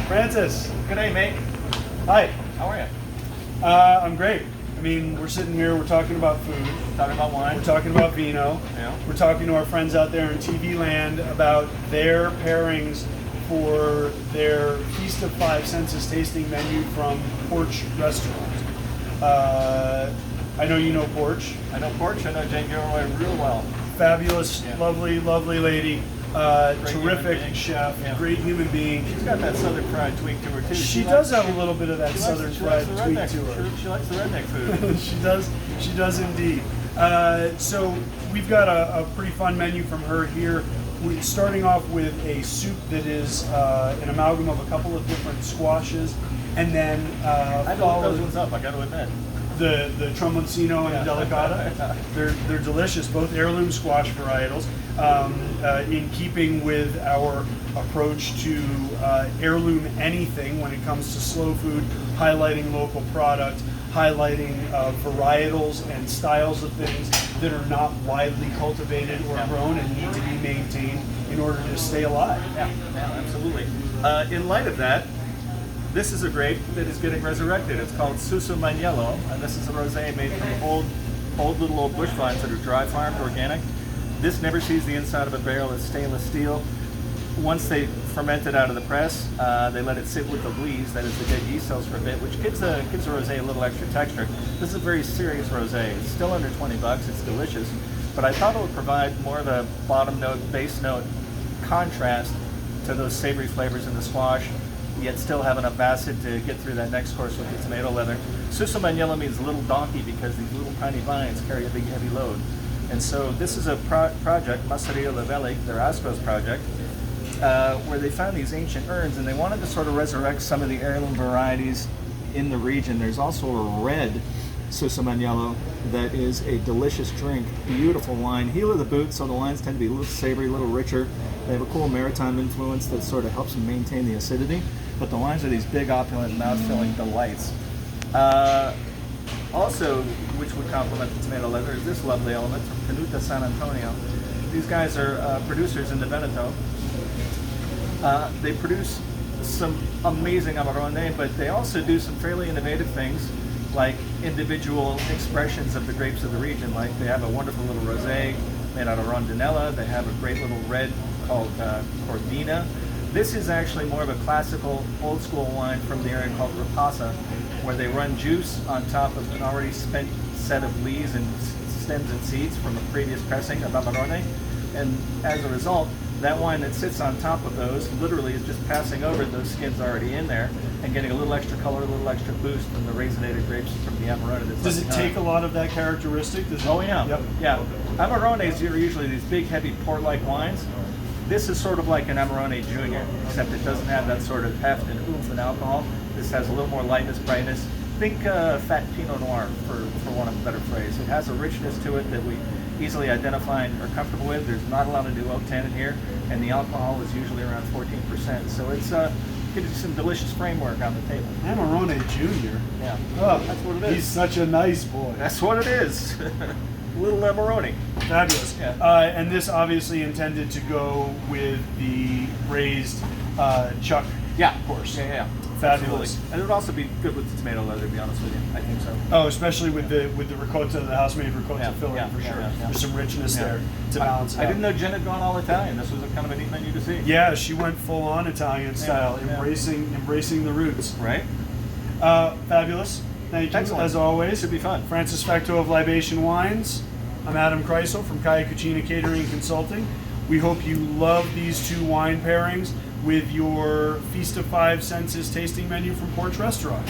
Francis. Good day, mate. Hi. How are you? I'm great. I mean, we're sitting here, we're talking about food. Talking about wine. We're talking about vino. Yeah. We're talking to our friends out there in TV land about their pairings for their Feast of Five Senses tasting menu from Porch Restaurant. I know you know Porch. I know Porch. I know Jane Gilroy real well. Fabulous, Yeah. lovely lady. Terrific chef, Yeah. great human being. She's got that Southern fried tweak to her too. She does have a little bit of that Southern fried tweak to her. She likes the redneck food. She does indeed. So we've got a pretty fun menu from her here. We're starting off with a soup that is an amalgam of a couple of different squashes, and then I know those ones up. I got to admit. The Tromoncino and Delicata. They're delicious, both heirloom squash varietals, in keeping with our approach to heirloom anything when it comes to slow food, highlighting local product, highlighting varietals and styles of things that are not widely cultivated or grown and need to be maintained in order to stay alive. Yeah, absolutely. In light of that, this is a grape that is getting resurrected. It's called Suso Maniello, and this is a rosé made from old bush vines that are dry farmed, organic. This never sees the inside of a barrel. It's stainless steel. Once they ferment it out of the press, they let it sit with the lees, that is the dead yeast cells, for a bit, which gives a rosé a little extra texture. This is a very serious rosé. It's still under 20 bucks. It's delicious, but I thought it would provide more of a bottom note, base note contrast to those savory flavors in the squash, yet still have enough acid to get through that next course with the tomato leather. Suso Maniello means little donkey because these little tiny vines carry a big heavy load. And so this is a project, Masseria Lavelli, their Ascos project, where they found these ancient urns and they wanted to sort of resurrect some of the heirloom varieties in the region. There's also a red Suso Maniello that is a delicious drink, beautiful wine, heel of the boot, so the wines tend to be a little savory, a little richer. They have a cool maritime influence that sort of helps them maintain the acidity, but the wines are these big, opulent, mouth-filling delights. Also, which would complement the tomato leather, is this lovely element from Canuta San Antonio. These guys are producers in the Veneto. They produce some amazing Amarone, but they also do some fairly innovative things, like individual expressions of the grapes of the region. Like they have a wonderful little rosé made out of rondinella. They have a great little red called Cordina. This is actually more of a classical, old school wine from the area called Rapasa, where they run juice on top of an already spent set of leaves and stems and seeds from a previous pressing of Amarone. And as a result, that wine that sits on top of those literally is just passing over those skins already in there and getting a little extra color, a little extra boost from the raisinated grapes from the Amarone. Does it take a lot of that characteristic? Oh yeah, Yep. yeah. Amarones are usually these big, heavy port-like wines. This is sort of like an Amarone Junior, except it doesn't have that sort of heft and oomph and alcohol. This has a little more lightness, brightness. Think fat Pinot Noir, for want of a better phrase. It has a richness to it that we easily identify and are comfortable with. There's not a lot of new oak tannin here, and the alcohol is usually around 14%. So it's gives you some delicious framework on the table. Amarone Jr. Yeah, Oh, that's what it is. He's such a nice boy. That's what it is. Little Amarone. Fabulous. Yeah. And this obviously intended to go with the raised chuck course. Yeah. Fabulous. Absolutely. And it would also be good with the tomato leather, to be honest with you. I think so. Oh, especially with the ricotta, the house-made ricotta Yeah, filling yeah, for yeah, sure. yeah. There's some richness Yeah. there to balance. I didn't know Jen had gone all Italian. This was a kind of a neat menu to see. Yeah, she went full-on Italian style, yeah. embracing the roots. Right? Fabulous. Thank you, Excellent. as always. Should be fun. Francis Facto of Libation Wines. I'm Adam Kreisel from Kaya Cucina Catering and Consulting. We hope you love these two wine pairings with your Feast of Five Senses tasting menu from Porch Restaurant.